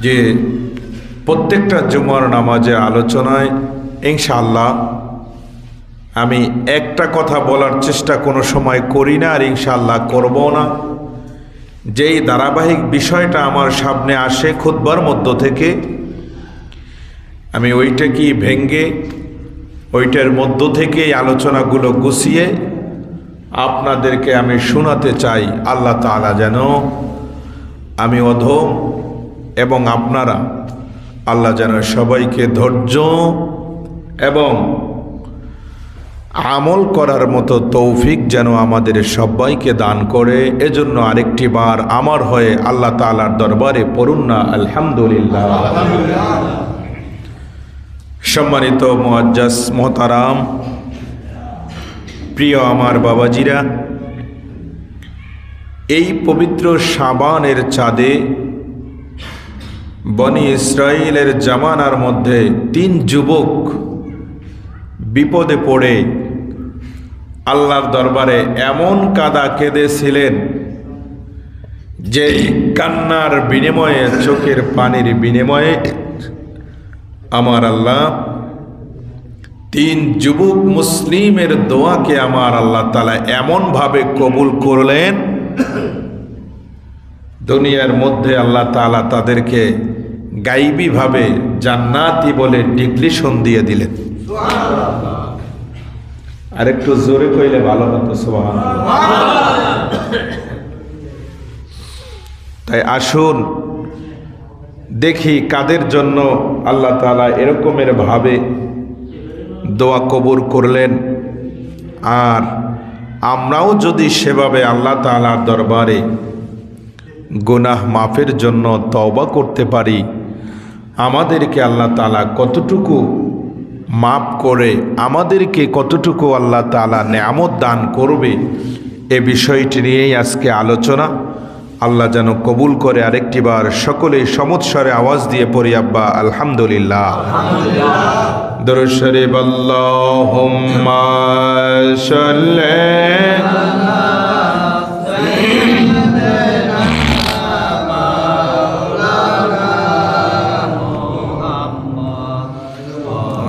যে প্রত্যেকটা জুমার নামাজে আলোচনায় ইনশাআল্লাহ আমি একটা কথা বলার চেষ্টা কোনো সময় করি না, আর ইনশাআল্লাহ করবো না। যেই ধারাবাহিক বিষয়টা আমার সামনে আসে খুতবার মধ্য থেকে, আমি ওইটা কি ভেঙ্গে ওইটার মধ্য থেকে এই আলোচনাগুলো গুছিয়ে আপনাদেরকে আমি শোনাতে চাই। আল্লাহ তাআলা যেন আমি অধম এবং আপনারা, আল্লাহ যেন সবাইকে ধৈর্য এবং আমল করার মতো তৌফিক যেন আমাদের সবাইকে দান করে। এজন্য আরেকটি বার আমার হয়ে আল্লাহ তাআলার দরবারে পড়ুন না আলহামদুলিল্লাহ। সম্মানিত মুআজ্জাজ মোহতারাম, প্রিয় আমার বাবাজিরা, এই পবিত্র শাবানের চাঁদে বনি ইসরাইলের জামানার মধ্যে 3 যুবক বিপদে পড়ে আল্লাহর দরবারে এমন কাঁদা কেঁদেছিলেন যে কান্নার বিনিময়ে, চোখের পানির বিনিময়ে আমার আল্লাহ 3 যুবক মুসলিমের দোয়াকে আমার আল্লাহ তাআলা এমনভাবে কবুল করলেন, দুনিয়ার মধ্যে আল্লাহ তাআলা তাদেরকে গাইবীভাবে জান্নাতি বলে ডিক্লিশন দিয়ে দিলেন। আর একটু জোরে কইলে ভালো হতো সুবহানাল্লাহ। তাই আসুন দেখি কাদের জন্য আল্লাহ তাআলা এরকমের ভাবে দোয়া কবুল করলেন, আর আমরাও যদি সেভাবে আল্লাহ তাআলার দরবারে গুনাহ মাফের জন্য তওবা করতে পারি, আমাদেরকে আল্লাহ তাআলা কতটুকু মাফ করে আমাদেরকে কতটুকু আল্লাহ তাআলা নেয়ামত দান করবে, এ বিষয়টি নিয়েই আজকে আলোচনা। আল্লাহ যেন কবুল করে। আরেকটি বার সকলেই সমৎস্বরে আওয়াজ দিয়ে পড়ি আব্বা আলহামদুলিল্লাহ। দরুদ শরীফ আল্লাহুম্মা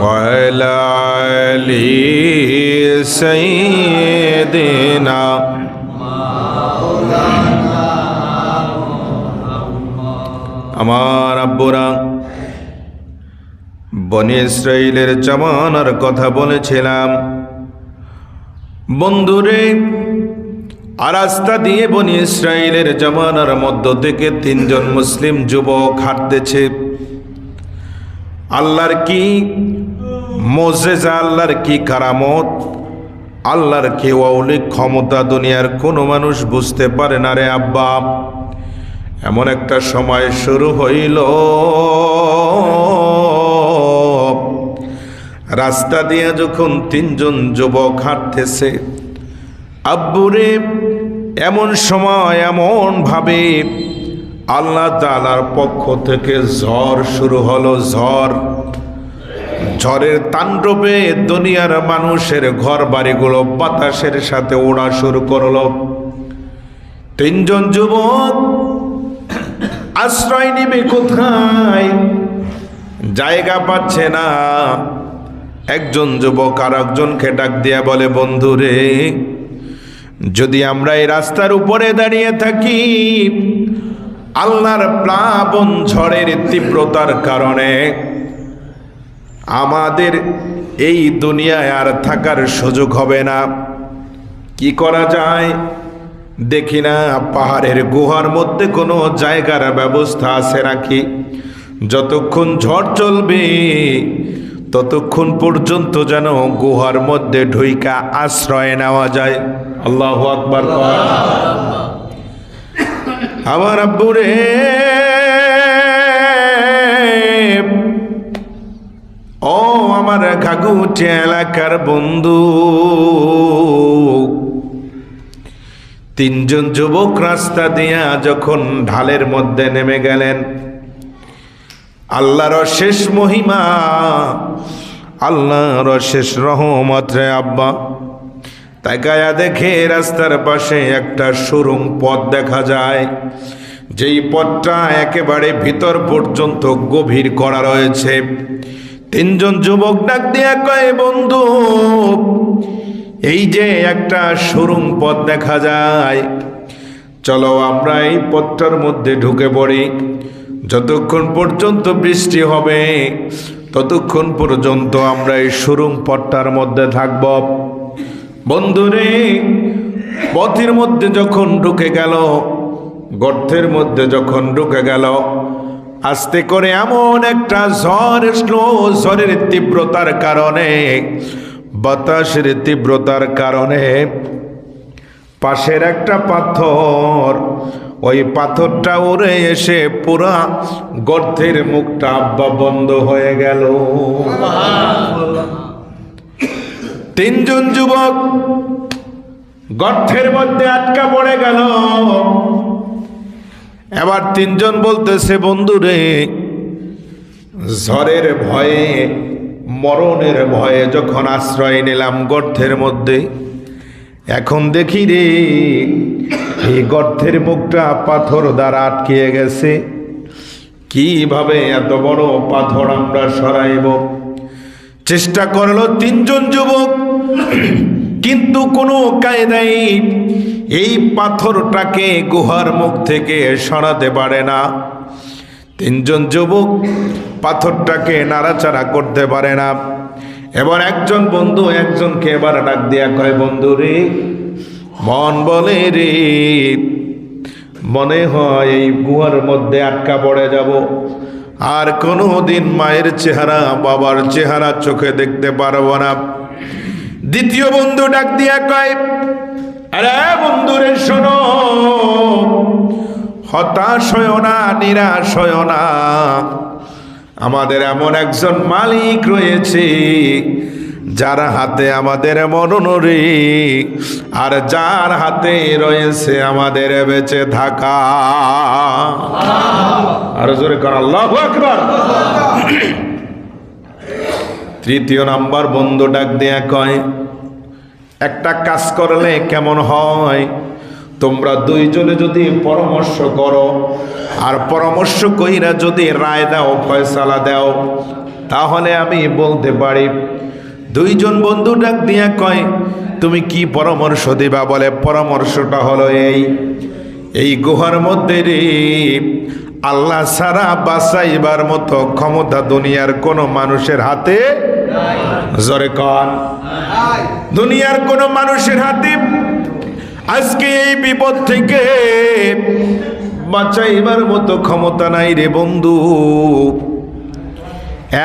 ওয়ালা আলি সাইয়্যিদিনা আমার আব্বুরা বনি ইসরাইলের জামানার কথা বলেছিলাম। বন্ধুরে, আর রাস্তা দিয়ে বনি ইসরাইলের জামানার মধ্য থেকে 3 জন মুসলিম যুবক হাঁটতেছে। আল্লাহর কি মুজিজা, আল্লাহর কি কারামত, আল্লাহর কি অলৌকিক ক্ষমতা দুনিয়ার কোনো মানুষ বুঝতে পারে না রে আব্বা। এমন একটা সময় শুরু হইল, রাস্তা দিয়ে যখন 3 জন যুবক হাঁটতেছে, আব্বুরে এমন সময় এমন ভাবে আল্লাহ তাআলার পক্ষ থেকে ঝড় শুরু হলো। ঝড়ের তাণ্ডবে দুনিয়ার মানুষের ঘর বাড়িগুলো বাতাসের সাথে ওড়া শুরু করলো। 3 জন যুবক আশ্রয় নিবে কোথায়, জায়গা পাচ্ছে না। একজন যুবক আর একজনকে ডাক দিয়া বলে, বন্ধুরে, যদি আমরা এই রাস্তার উপরে দাঁড়িয়ে থাকি, আল্লাহর প্লাবন ঝড়ের তীব্রতার কারণে আমাদের এই দুনিয়ায় আর থাকার সুযোগ হবে না। কি করা যায়? দেখি না পাহাড়ের গুহার মধ্যে কোনো জায়গার ব্যবস্থা আছে নাকি, যতক্ষণ ঝড় চলবে ততক্ষণ পর্যন্ত যেন গুহার মধ্যে ঢুইকা আশ্রয় নেওয়া যায়। আল্লাহু আকবার। আমার আব্বুরে, ও আমার ঘাগুটি এলাকার বন্ধু, 3 জন যুবক রাস্তা দিয়া যখন ঢালের মধ্যে নেমে গেলেন, আল্লাহর শেষ মহিমা, আল্লাহর শেষ রহমত রে আব্বা। তাকায়া দেখে রাস্তার পাশে একটা সুড়ঙ্গ পথ দেখা যায়, যেই পথটা একেবারে ভিতর পর্যন্ত গভীর করা রয়েছে। তিনজন যুবক ডাক দিয়া কয়, বন্ধু এই যে একটা সুড়ঙ্গ পথ দেখা যায়, চলো আমরা এই পথটার মধ্যে ঢুকে পড়ি। যতক্ষণ পর্যন্ত বৃষ্টি হবে ততক্ষণ পর্যন্ত আমরা এই সুড়ঙ্গ পথটার মধ্যে থাকব। বন্ধুরে, পথের মধ্যে যখন ঢুকে গেল, গর্তের মধ্যে যখন ঢুকে গেল, আস্তে করে এমন একটা ঝড় এসলো। ঝড়ের তীব্রতার কারণে, বাতাসের তীব্রতার কারণে পাশের একটা পাথর, ওই পাথরটা উড়ে এসে পুরা গর্তের মুখটা আব্বা বন্ধ হয়ে গেল। তিনজন যুবক গর্তের মধ্যে আটকা পড়ে গেল। এবার তিনজন বলতেছে, বন্ধুরে ঝড়ের ভয়ে, মরণের ভয়ে যখন আশ্রয় নিলাম গর্তের মধ্যে, এখন দেখি রে এই গর্তের মুখটা পাথর দ্বারা আটকে গেছে। কিভাবে এত বড় পাথর আমরা সরাইব? চেষ্টা করলো তিনজন যুবক, কিন্তু কোনো কায়দায় এই পাথরটাকে গুহার মুখ থেকে সরাতে পারে না। তিনজন যুবক পাথরটাকে নাড়াচাড়া করতে পারে না। এবার একজন বন্ধু একজনকে এবার ডাক দিয়া কয়, বন্ধু রে, মন বলে রে, মনে হয় এই গুহার মধ্যে আটকা পড়ে যাব, আর কোনো দিন মায়ের চেহারা, বাবার চেহারা চোখে দেখতে পারবো না। দ্বিতীয় বন্ধু ডাক দিয়া কয়, আরে বন্ধুরে শোনো, হতাশ হয়ো না, নিরাশ হয়ো না, আমাদের এমন একজন মালিক রয়েছে যার হাতে আমাদের মরণ রে, আর যার হাতে রয়েছে আমাদের বেঁচে থাকা। আর জোরে কর আল্লাহু আকবার। তৃতীয় নাম্বার বন্ধু ডাক দিয়া কয়, একটা কাজ করলে কেমন হয়, তোমরা দুইজনে যদি পরামর্শ করো, আর পরামর্শ কইরা যদি রায় দাও, ফয়সালা দাও, তাহলে আমি বলতে পারি। দুইজন বন্ধু ডাক দিয়া কয়, তুমি কি পরামর্শ দিবা? বলে, পরামর্শটা হলো এই গুহার মধ্যে রে আল্লাহ ছাড়া বাঁচাইবার মতো ক্ষমতা দুনিয়ার কোনো মানুষের হাতে, জোরে কন, দুনিয়ার কোনো মানুষের হাতে আজকে এই বিপদ থেকে বাঁচাইবার মতো ক্ষমতা নাই রে বন্ধু।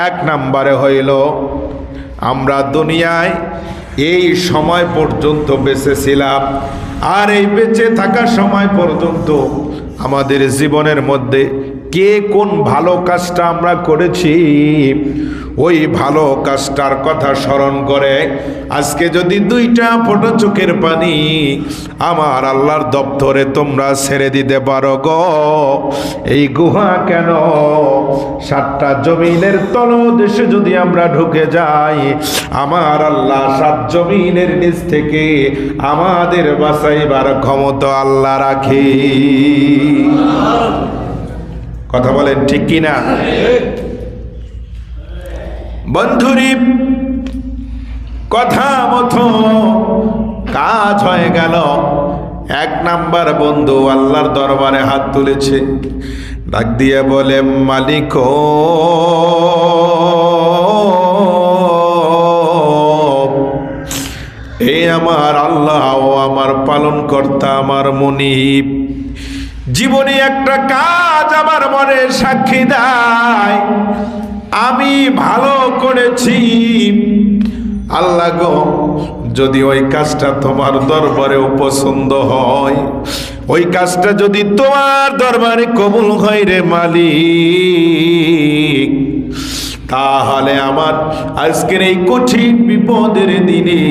এক নাম্বারে হইল, আমরা দুনিয়ায় এই সময় পর্যন্ত বেঁচে ছিলাম, আর এই বেঁচে থাকার সময় পর্যন্ত আমাদের জীবনের মধ্যে কে কোন ভালো কাজটা আমরা করেছি, ওই ভালো কাজটার কথা স্মরণ করে আজকে যদি দুইটা ফোঁটা চোখের পানি আমার আল্লাহর দপ্তরে তোমরা ছেড়ে দিতে পারো গো, এই গুহা কেন, 7টা জমিনের তলদেশে যদি আমরা ঢুকে যাই, আমার আল্লাহ 7 জমিনের নিচ থেকে আমাদের বাঁচাইবার ক্ষমতা আল্লাহ রাখে। কথা বলেন ঠিক কিনা? বন্ধুরি, কথা মতো কাজ হয়ে গেল। 1 নাম্বার বন্ধু আল্লাহর দরবারে হাত তুলেছে, ডাক দিয়ে বলে, মালিক এ আমার আল্লাহ, ও আমার পালনকর্তা, আমার মুনিব, জীবনে একটা কাজ আমার মনে সাক্ষী দেয় আমি ভালো করেছি। আল্লাহ গো, যদি ওই কাজটা তোমার দরবারে পছন্দ হয়, ওই কাজটা যদি তোমার দরবারে কবুল হয় রে মালিক, তাহলে আমার আজকের এই কঠিন বিপদের দিনে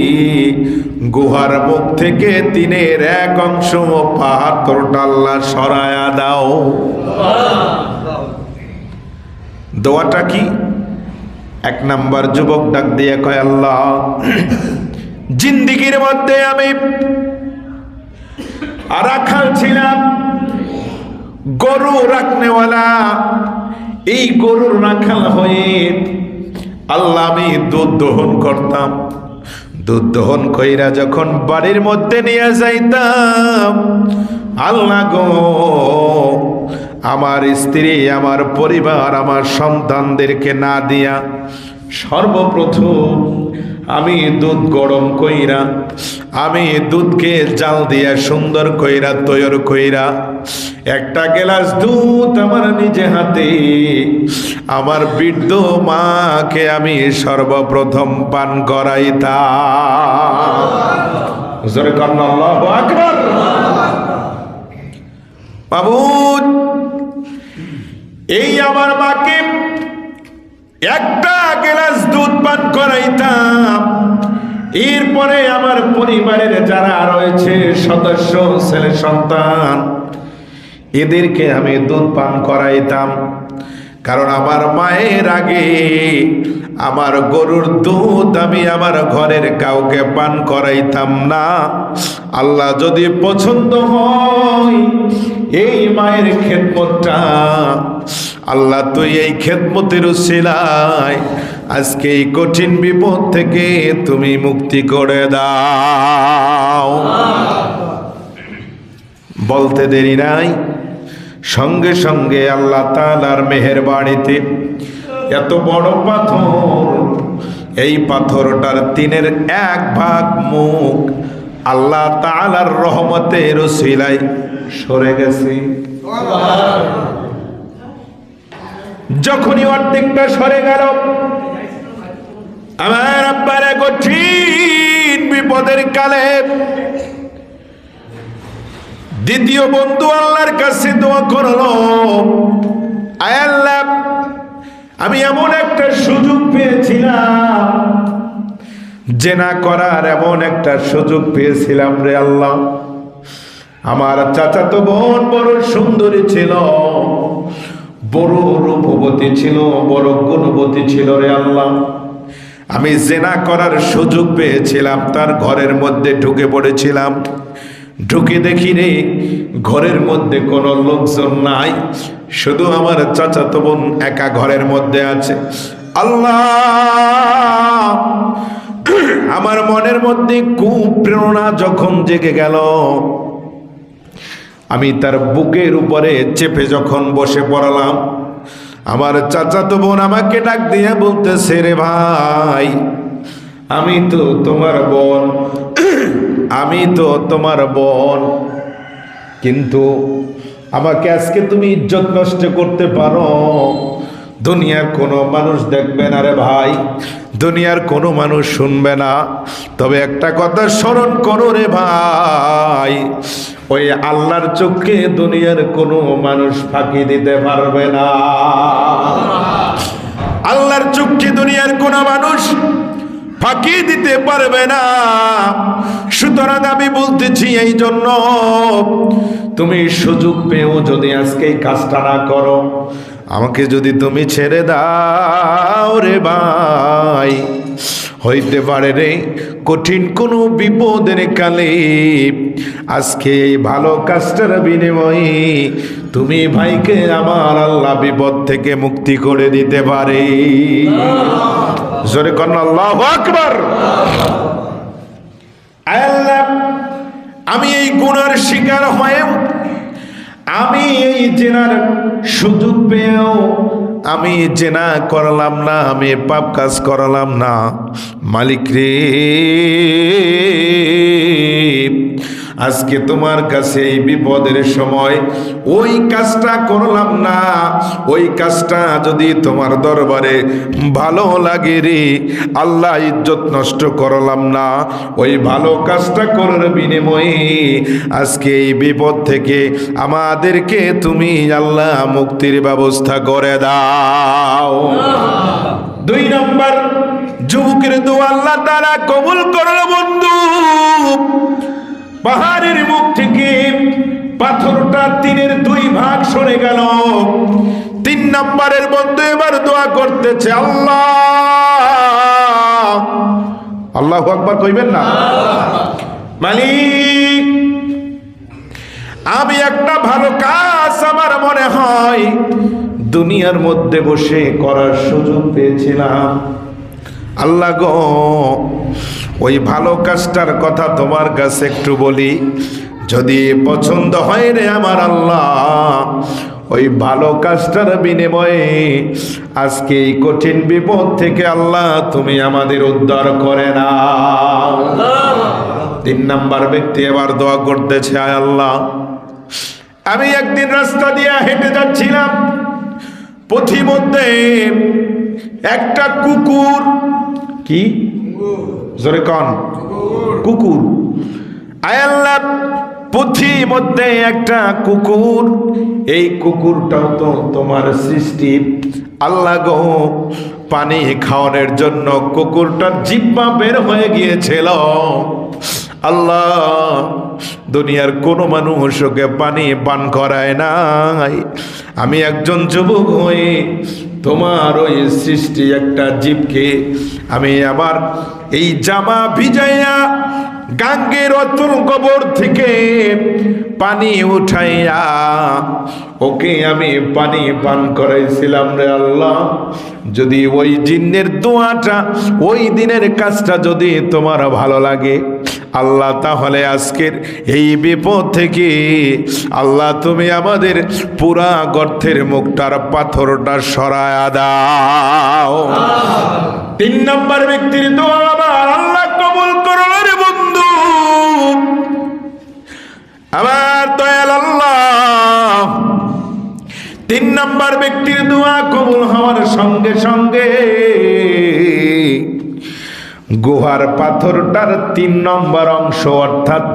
গুহার মুখ থেকে 3-এর 1 অংশ পাথরটা আল্লাহ সরায়া দাও। দোয়াটা কি? 1 নাম্বার যুবক ডাক দিয়ে কয়, আল্লাহ, জিন্দিগির মধ্যে আমি রাখাল ছিলাম, গরু রাখনেওয়ালা, এই গরুর রাখাল হয়ে আল্লাহ আমি দুধ দহন করতাম। দুধ দহন কইরা যখন বাড়ির মধ্যে নিয়ে যাইতাম, আল্লাহ গো, আমার স্ত্রী, আমার পরিবার, আমার সন্তানদেরকে না দিয়া সর্বপ্রথম আমি দুধ গরম কইরা, আমি দুধকে জাল দিয়া সুন্দর কইরা তৈরি কইরা একটা গ্লাস দুধ আমার নিজে হাতে আমার বৃদ্ধ মাকে আমি সর্বপ্রথম পান করাইতাম। জোরে করেন আল্লাহু আকবার। মাবুদ, এই আমার মাকে একটা গ্লাস দুধ পান করাইতাম, এরপরে আমার পরিবারের যারা রয়েছে সদস্য, ছেলে সন্তান, এদেরকে আমি দুধ পান করাইতাম। কারণ আমার মায়ের আগে আমার গরুর দুধ আমি আমার ঘরের কাউকে পান করাইতাম না। আল্লাহ যদি পছন্দ হয় এই মায়ের খেদমতটা, আল্লাহ তুই এই খেদমতের উসিলায় আজকে এই কঠিন বিপদ থেকে তুমি মুক্তি করে দাও। বলতে দেরি নাই, সঙ্গে সঙ্গে আল্লাহ তাআলার মেহেরবাড়িতে এত বড় পাথর, এই পাথরটার 1/3 মুখ আল্লাহ তাআলার রহমতের উসিলায় সরে গেছে। যখনই অর্ধেকটা সরে গেল, আমার আব্বার কঠিন বিপদের কালে দ্বিতীয় বন্ধু আল্লাহর কাছে দোয়া করলো, আয় আল্লাহ, আমি এমন একটা সুযোগ পেয়েছিলাম, জেনা করার এমন একটা সুযোগ পেয়েছিলাম রে আল্লাহ। আমার চাচাতো বোন বড় সুন্দরী ছিল, বড় রূপবতী ছিল, বড় গুণবতী ছিল রে আল্লাহ। আমি জেনা করার সুযোগ পেয়েছিলাম, তার ঘরের মধ্যে ঢুকে পড়েছিলাম। ঢুকে দেখি রে ঘরের মধ্যে কোনো লোকজন নাই, শুধু আমার চাচাতো বোন একা ঘরের মধ্যে আছে। আল্লাহ, আমার মনের মধ্যে কুপ্রেরণা যখন জেগে গেল, আমি তার বুকের উপরে চেপে যখন বসে পড়লাম, আমার চাচাতো বোন আমাকে ডাক দিয়ে বলতেছে, রে ভাই, আমি তো তোমার বোন, আমি তো তোমার বোন, কিন্তু আমাকে আজকে তুমি ইজ্জত নষ্ট করতে পারো, দুনিয়ার কোনো মানুষ দেখবে না রে ভাই, দুনিয়ার কোনো মানুষ শুনবে না, তবে একটা কথা স্মরণ করো রে ভাই, ওই আল্লাহর চোখে দুনিয়ার কোনো মানুষ ফাঁকি দিতে পারবে না। আল্লাহর চোখে দুনিয়ার কোনো মানুষ ফাঁকি দিতে পারবে না। সুতরাং আমি বলতেছি, এই জন্য তুমি সুযোগ পেয়েও যদি আজকে এই কাজটা না করো, আমাকে যদি তুমি ছেড়ে দাও রে ভাই, হইতে পারে রে কঠিন কোনো বিপদের কালে আজকে এই ভালো কাজটার বিনিময়ে তুমি ভাইকে আমার আল্লাহ বিপদ থেকে মুক্তি করে দিতে পারে। জোরে কর আল্লাহু আকবার। আল্লাহ, আমি এই গুনার শিকার হয়েও, আমি এই জেনার সুযোগ পেয়েও আমি জেনা করলাম না, আমি পাপ কাজ করলাম না। মালিক রে, আজকে তোমার কাছে এই বিপদের সময় ওই কাজটা করলাম না, ওই কাজটা যদি তোমার দরবারে ভালো লাগে রে আল্লাহ, ইজ্জত নষ্ট করলাম না, ওই ভালো কাজটা করার বিনিময়ে আজকে এই বিপদ থেকে আমাদেরকে তুমি আল্লাহ মুক্তির ব্যবস্থা করে দাও। 2 নম্বর যুবকের দোয়া আল্লাহ তাআলা কবুল করলো। বন্ধু, পাহাড়ের মুখ থেকে পাথরটা 3/2 ভাগ সরে গেল। 3 নম্বরের বন্ধু এবার দোয়া করতেছে, আল্লাহ, আল্লাহু আকবার কইবেন না? মালিক, আমি একটা ভালো কাজ আমার মনে হয় দুনিয়ার মধ্যে বসে করার সুযোগ পেয়েছিলাম। আল্লাহ গো, ওই ভালো কাজটার কথা তোমার কাছে একটু বলি, যদি পছন্দ হয় রে আমার আল্লাহ, ওই ভালো কাজটার বিনিময়ে আজকে এই কঠিন বিপদ থেকে আল্লাহ তুমি আমাদের উদ্ধার করে না। 3 নাম্বার ব্যক্তি এবার দোয়া করতেছে, আয় আল্লাহ, আমি একদিন রাস্তা দিয়ে হেঁটে যাচ্ছিলাম, পথিমধ্যে একটা কুকুর, কি জোরে কন, কুকুর, আয় আল্লাহ, পথিমধ্যে একটা কুকুর, এই কুকুরটাও তো তোমার সৃষ্টি। আল্লাহ গো, পানি খাওয়ানোর জন্য কুকুরটার জিহ্বা বের হয়ে গিয়েছিল। আল্লাহ, দুনিয়ার কোনো মানুষ ওকে পানি পান করায় নাই। আমি একজন যুবক হয়ে তোমার ওই সৃষ্টি একটা জীবকে আমি আবার এই জামা ভিজাইয়া গাঙ্গের অতুল কবর থেকে পানি উঠাইয়া ওকে আমি পানি পান করাইছিলাম রে আল্লাহ। যদি ওই জিন্নের দোয়াটা, ওই দিনের কাজটা যদি তোমার ভালো লাগে আল্লাহ, তাহলে আজকের এই বিপদ থেকে আল্লাহ তুমি আমাদের পুরা গর্তের মুখটার পাথরটা সরায়া দাও। 3 নম্বর ব্যক্তির দোয়া আবার আল্লাহ কবুল করলো রে বন্ধু। আমার দয়াল আল্লাহ 3 নম্বর ব্যক্তির দোয়া কবুল হওয়ার সঙ্গে সঙ্গে গুহার পাথরটার 3 নম্বর অংশ অর্থাৎ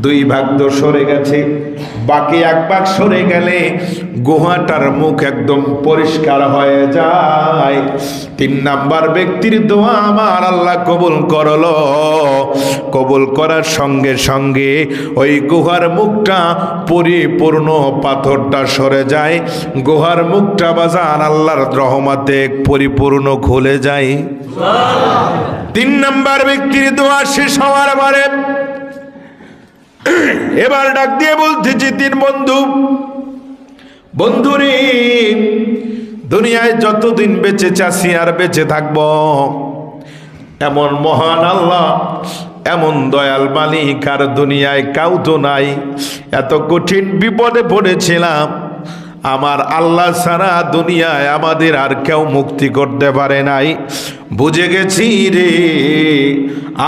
2 ভাগ তো সরে গেছে, বাকি 1 ভাগ সরে গেলে গুহাটার মুখ একদম পরিষ্কার হয়ে যায়। 3 নম্বর ব্যক্তির দোয়া আমার আল্লাহ কবুল করলো। কবুল করার সঙ্গে সঙ্গে ওই গুহার মুখটা পরিপূর্ণ, পাথরটা সরে যায়, গুহার মুখটা বাজান আল্লাহর রহমতে পরিপূর্ণ খুলে যায়। 3 নম্বর ব্যক্তির দোয়া শেষ হওয়ার পরে এবার ডাক দিয়ে বলতেছি, 3 বন্ধু, বন্ধুরে, দুনিয়ায় যতদিন বেঁচে আছি আর বেঁচে থাকব, এমন মহান আল্লাহ, এমন দয়াল মালিক আর দুনিয়ায় কাউ তো নাই। এত কঠিন বিপদে পড়েছিলাম, আমার আল্লাহ ছাড়া দুনিয়ায় আমাদের আর কেউ মুক্তি করতে পারে নাই। বুঝে গেছি রে,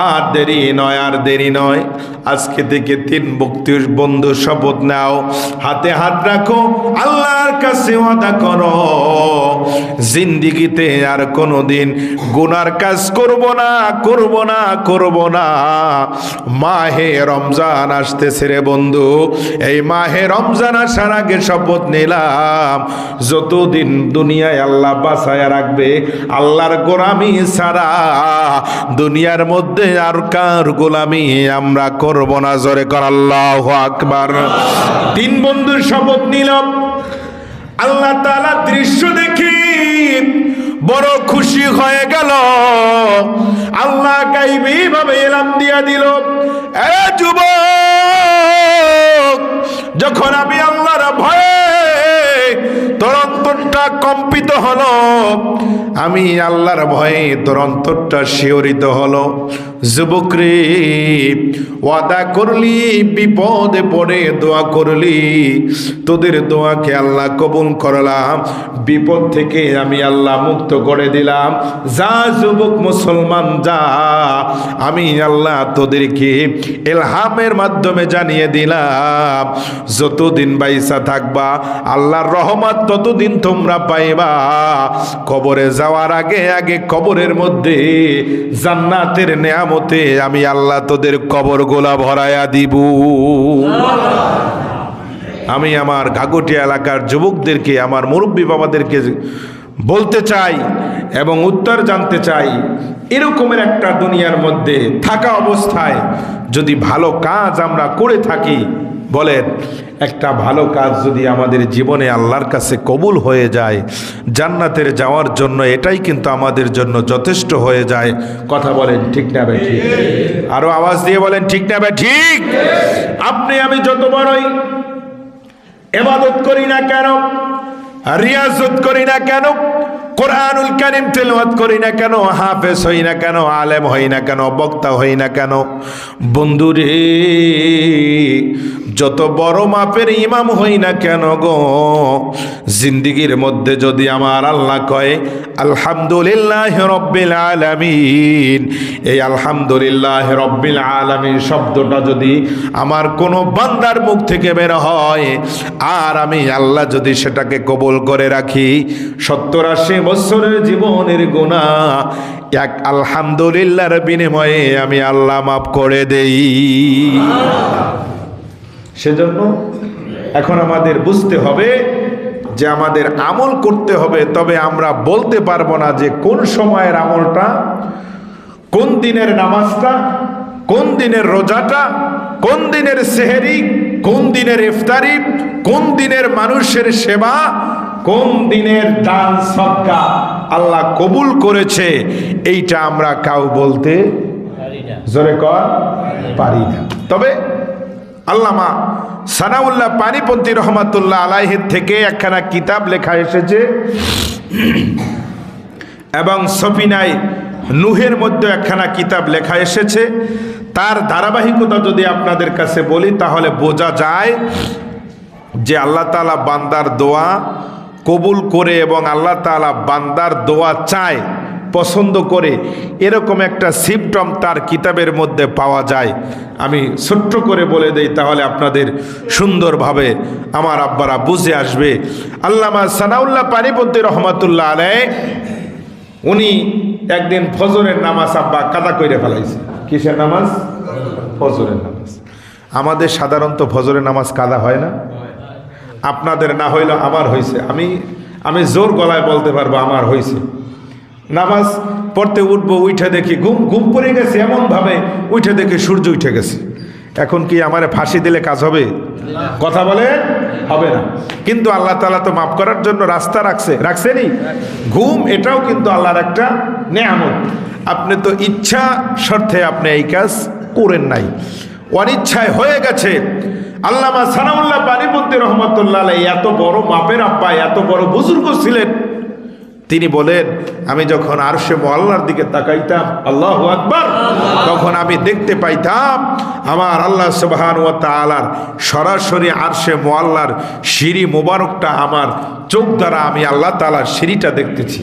আর দেরি নয়, আর দেরি নয়। আজকে থেকে 3 বন্ধু শপথ নাও, হাতে হাত রাখো, আল্লাহর কাছে ওয়াদা করো, জিন্দিগিতে আর কোনোদিন গুনার কাজ করব না, করব না, করব না। মাহে রমজান আসতেছে রে বন্ধু, এই মাহে রমজান আসার আগে শপথ নিলাম, যতদিন দুনিয়ায় আল্লাহ বাঁচায়া রাখবে, আল্লাহর গোলামি ছাড়া দুনিয়ার মধ্যে আর কার গোলামি আমরা করব না। জোরে কর আল্লাহু আকবার। 3 বন্ধুর শপথ নিলাম। আল্লাহ তাআলা দৃশ্য দেখি বড় খুশি হয়ে গেল। আল্লাহ গায়বী ভাবে এলান দিয়া দিল, এ যুবক, যখন আমি আল্লাহর ভয়ে তোর অন্তরটা কম্পিত হলো, আমি আল্লাহর ভয়ে তোর অন্তরটা শিহরিত হলো, যুবক রে, ওয়াদা করলি, বিপদে পড়ে দোয়া করলি, তোদের দোয়াকে আল্লাহ কবুল করলাম, বিপদ থেকে আমি আল্লাহ মুক্ত করে দিলাম। যা যুবক মুসলমান যা, আমি আল্লাহ তোদেরকে ইলহামের মাধ্যমে জানিয়ে দিলাম, যতদিন বাইসা থাকবা আল্লাহর রহমত ততদিন তোমরা পাইবা। কবরে যাওয়ার আগে আগে কবরের মধ্যে জান্নাতের নেয়ামতে আমি আল্লাহ তোদের কবর গোলা ভরায়া দিব। আমি আমার ঘাগটিয়া এলাকার যুবকদেরকে, আমার মুরব্বী বাবাদেরকে বলতে চাই এবং উত্তর জানতে চাই, এরকমের একটা দুনিয়ার মধ্যে থাকা অবস্থায় যদি ভালো কাজ আমরা করে থাকি, বলেন একটা ভালো কাজ যদি আমাদের জীবনে আল্লাহর কাছে কবুল হয়ে যায়, জান্নাতের যাওয়ার জন্য এটাই কিন্তু আমাদের জন্য যথেষ্ট হয়ে যায়। কথা বলেন ঠিক না ভাই ঠিক? আরো আওয়াজ দিয়ে বলেন ঠিক না ভাই ঠিক? আপনি আমি যত বড়ই ইবাদত করি না কেন, রিয়াজত করি না কেন, কোরআনুল কারীম তেলাওয়াত করি না কেন, হাফেজ হই না কেন, আলেম হই না কেন, বক্তা হই না কেন? বন্ধুরে, যত বড় মাপের ইমাম হই না কেন গো, জিন্দিগির মধ্যে যদি আমার আল্লাহ কয় আলহামদুলিল্লাহ রব্বিল আলামিন, এই আলহামদুলিল্লাহ রব্বিল আলামিন শব্দটা যদি আমার কোনো বান্দার মুখ থেকে বের হয়, আর আমি আল্লাহ যদি সেটাকে কবুল করে রাখি, 70-80 বছরের জীবনের গুনাহ এক আলহামদুলিল্লাহর বিনিময়ে আমি আল্লাহ মাফ করে দেই। সেজন্য এখন আমাদের বুঝতে হবে যে আমাদের আমল করতে হবে, তবে আমরা বলতে পারবো না যে কোন সময়ের আমলটা, কোন দিনের নামাজটা, কোন দিনের রোজাটা, কোন দিনের সেহরি, কোন দিনের ইফতারি, কোন দিনের মানুষের সেবা, কোন দিনের দান সদকা আল্লাহ কবুল করেছে, এইটা আমরা কাউ বলতে জোরে কর পারি না। তবে আল্লামা সানাউল্লাহ পানিপন্থী রহমাতুল্লাহ আলাইহির থেকে একখানা কিতাব লেখা এসেছে, এবং সফিনাই নুহের মধ্যে একখানা কিতাব লেখা এসেছে। তার ধারাবাহিকতা যদি আপনাদের কাছে বলি, তাহলে বোঝা যায় যে আল্লাহ তাআলা বান্দার দোয়া কবুল করে এবং আল্লাহ তাআলা বান্দার দোয়া চায়, পছন্দ করে, এরকম একটা সিম্পটম তার কিতাবের মধ্যে পাওয়া যায়। আমি ছোট্ট করে বলে দেই, তাহলে আপনাদের সুন্দরভাবে আমার আব্বারা বুঝে আসবে। আল্লামা সানাউল্লাহ পানিপন্থী রহমাতুল্লাহ আলাইহি উনি একদিন ফজরের নামাজ আব্বা কাদা কইরে ফেলাইছে। কিসের নামাজ? ফজরের নামাজ। আমাদের সাধারণত ফজরের নামাজ কাদা হয় না, আপনাদের না হইলেও আমার হয়েছে। আমি জোর গলায় বলতে পারবো আমার হয়েছে। নামাজ পড়তে উঠবো, উঠে দেখি ঘুম পড়ে গেছে, এমনভাবে উঠে দেখি সূর্য উঠে গেছে। এখন কি আমারে ফাঁসি দিলে কাজ হবে? কথা বলে হবে না। কিন্তু আল্লাহ তাআলা তো মাফ করার জন্য রাস্তা রাখছেনি। ঘুম এটাও কিন্তু আল্লাহর একটা নেয়ামত। আপনি তো ইচ্ছা স্বার্থে আপনি এই কাজ করেন নাই, অনিচ্ছায় হয়ে গেছে। আল্লামা সানাউল্লাহ পানিপন্থী রহমাতুল্লাহ আলাইহি এত বড় মাপের আব্বা, এত বড় বুজুর্গ ছিলেন। তিনি বলেন, আমি যখন আরশে মুআল্লার দিকে তাকাইতাম, আল্লাহু আকবার, তখন আমি দেখতে পাইতাম আমার আল্লাহ সুবহানাহু ওয়া তাআলার সরাসরি আরশে মুআল্লার সিঁড়ি মোবারকটা আমার চোখ দ্বারা আমি আল্লাহ তাআলার সিঁড়িটা দেখতেছি।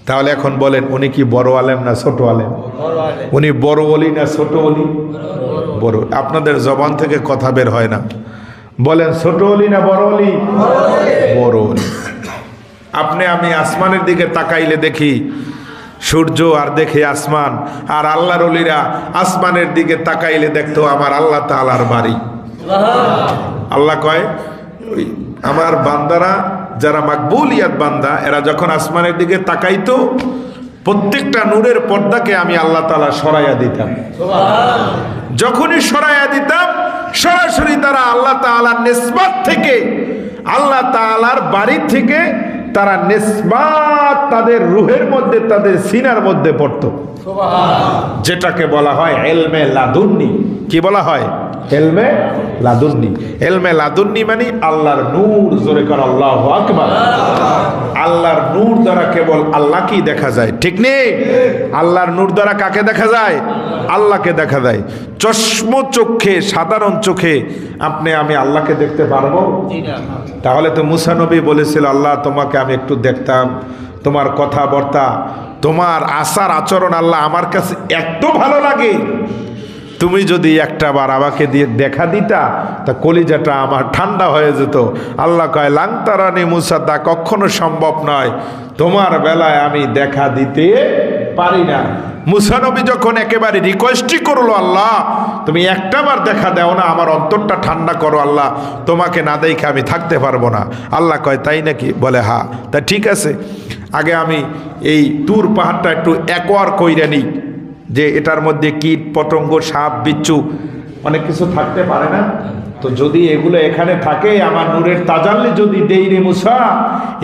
তাহলে এখন বলেন, উনি কি বড় আলেম না ছোট আলেম? উনি বড় ওলি না ছোট ওলি? বড়। আপনাদের জবান থেকে কথা বের হয় না, বলেন ছোট ওলি না বড় ওলি? বড় ওলি। আমি আসমানের দিকে তাকাইলে দেখি সূর্য আর দেখি আসমান, আর আল্লাহর ওলিরা আসমানের দিকে তাকাইলে দেখতো আমার আল্লাহ তাআলার বাড়ি। আল্লাহ কয়, আমার বান্দারা যারা মাকবুলিয়াত বান্দা, এরা যখন আসমানের দিকে তাকাইতো, প্রত্যেকটা নূরের পর্দাকে আমি আল্লাহ তাআলা সরাইয়া দিতাম। যখনই সরাইয়া দিতাম, সরাসরি তারা আল্লাহ তাআলার নিসবত থেকে, আল্লাহ তাআলার বাড়ি থেকে তারা নিসবত তাদের রুহের মধ্যে, তাদের সিনার মধ্যে পড়তো, যেটাকে বলা হয় ইলমে লাদুন্নি। কি বলা হয়? ইলমে লাদুন্নি। ইলমে লাদুন্নি মানে আল্লাহর নূর। জোরে কর আল্লাহু আকবার। আল্লাহর নূর দ্বারা কেবল আল্লাহকেই দেখা যায়, ঠিক নেই? আল্লাহর নূর দ্বারা কাকে দেখা যায়? আল্লাহকে দেখা যায়। চশমচক্ষে, সাধারণ চোখে আমি আল্লাহকে দেখতে পারবো? তাহলে তো মুসা নবী বলেছিল, আল্লাহ তোমাকে আমি একটু দেখতাম, তোমার কথাবার্তা, তোমার আচার আচরণ আল্লাহ আমার কাছে এত ভালো লাগে, তুমি যদি একটা বার আমাকে দিয়ে দেখা দিতা, তা কলিজাটা আমার ঠান্ডা হয়ে যেত। আল্লাহ কয়, লাংতারানি মুসা, তা কখনো সম্ভব নয়, তোমার বেলায় আমি দেখা দিতে পারি না। মুসা নবী যখন একেবারে রিকোয়েস্টই করলো, আল্লাহ তুমি একটা বার দেখা দাও না, আমার অন্তরটা ঠান্ডা করো আল্লাহ, তোমাকে না দেখে আমি থাকতে পারবো না। আল্লাহ কয়, তাই নাকি? বলে হ্যাঁ। তা ঠিক আছে, আগে আমি এই তুর পাহাড়টা একটু একোয়ার কইরা নিই, যে এটার মধ্যে কীট পতঙ্গ, সাপ বিচ্ছু অনেক কিছু থাকতে পারে না, তো যদি এগুলো এখানে থাকে, আমার নূরের তাজাল্লি যদি দেই রে মুসা,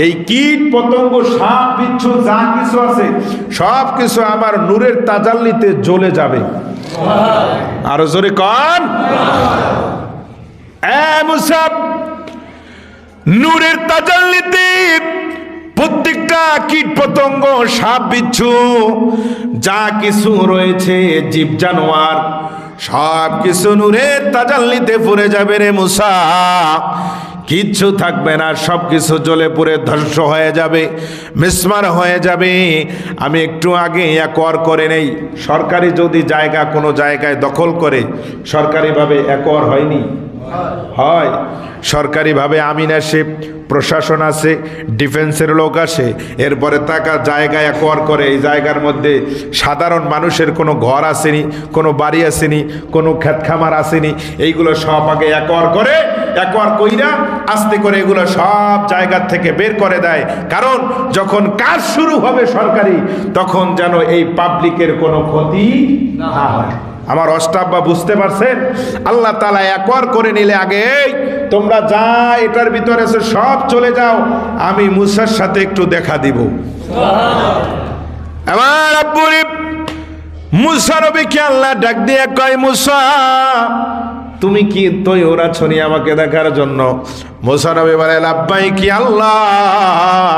এই কীট পতঙ্গ, সাপ বিচ্ছু যা কিছু আছে সব কিছু আমার নূরের তাজাল্লিতে জ্বলে যাবে। আরো জোরে কন। মুসা, নূরের তাজাল্লিতে প্রত্যেকটা কীট পতঙ্গ, সাপ বিচ্ছু যা কিছু রয়েছে, জীব জানোয়ার সব কিছু নূরের তাজাল্লিতে পড়ে যাবে রে মুসা। কিচ্ছু থাকবে না, সব কিছু জ্বলে পুড়ে ধ্বংস হয়ে যাবে, মিসমার হয়ে যাবে। আমি একটু আগে একর করে নেই, সরকারি যদি জায়গা কোনো জায়গায় দখল করে, সরকারিভাবে একর হয়নি, হয় সরকারিভাবে আমিন আসে, প্রশাসন আছে, ডিফেন্সের লোক আসে, এরপরে টাকা জায়গা একর করে। এই জায়গার মধ্যে সাধারণ মানুষের কোনো ঘর আসেনি, কোনো বাড়ি আসেনি, কোনো ক্ষেত খামার আসেনি, এইগুলো সব আগে একর করে, একর কইরা আস্তে করে এগুলো সব জায়গার থেকে বের করে দেয়। কারণ যখন কাজ শুরু হবে সরকারি, তখন যেন এই পাবলিকের কোনো ক্ষতি না হয়। আমার অষ্টাব্বা বুঝতে পারছেন? আল্লাহ তাআলা একবার করে নিলে আগে তোমরা যা এটার ভিতরে আছে সব চলে যাও, আমি মুসার সাথে একটু দেখা দিব। আমার আব্বুরে মুসা নবীকে আল্লাহ ডাক দিয়ে কয়, মুসা তুমি কি তৈরি আছো নি আমাকে দেখার জন্য? মুসা নবী বলে, লাব্বাইক ইয়া আল্লাহ,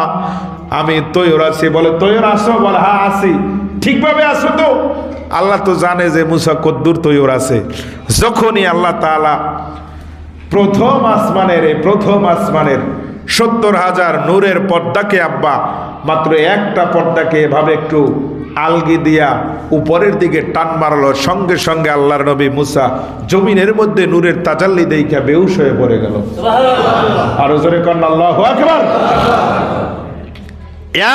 আমি তৈরি আছি। বলে, তৈরি আছো? বলে, হ্যাঁ আছি। ঠিকভাবে আছো তো? আল্লাহ তো জানে যে মুসা কদ্দুর তৈর আছে। যখনই আল্লাহ তাআলা প্রথম আসমানের 70,000 নূরের পর্দাকে, আব্বা মাত্র একটা পর্দাকে এভাবে একটু আলগি দিয়া উপরের দিকে টান মারলো, সঙ্গে সঙ্গে আল্লাহর নবী মুসা জমিনের মধ্যে নূরের তাজাল্লি দেইখা বেহুশ হয়ে পড়ে গেল। আরো জোরে কন্না আল্লাহু আকবার।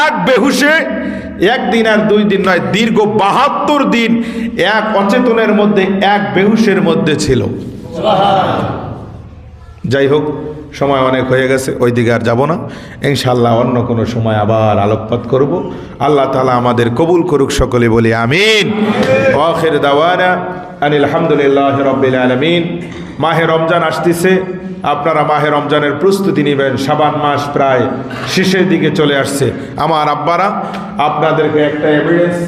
এক বেহুশে একদিন আর 2 দিন নয়, দীর্ঘ 72 দিন এক অচেতনের মধ্যে, এক বেহুশের মধ্যে ছিল। যাই হোক, সময় অনেক হয়ে গেছে, ওই দিকে আর যাব না। ইনশাআল্লাহ অন্য কোনো সময় আবার আলোকপাত করব। আল্লাহ তাআলা আমাদের কবুল করুক, সকলে বলি আমিন। ওয়া আখির দাওয়ানা আনিল হামদুলিল্লাহি রাব্বিল আলামিন। মাহে রমজান আসতেছে, আপনারা মাহে রমজানের প্রস্তুতি নেবেন। শাবান মাস প্রায় শেষের দিকে চলে আসছে। আমার আব্বারা, আপনাদেরকে একটা এভিডেন্স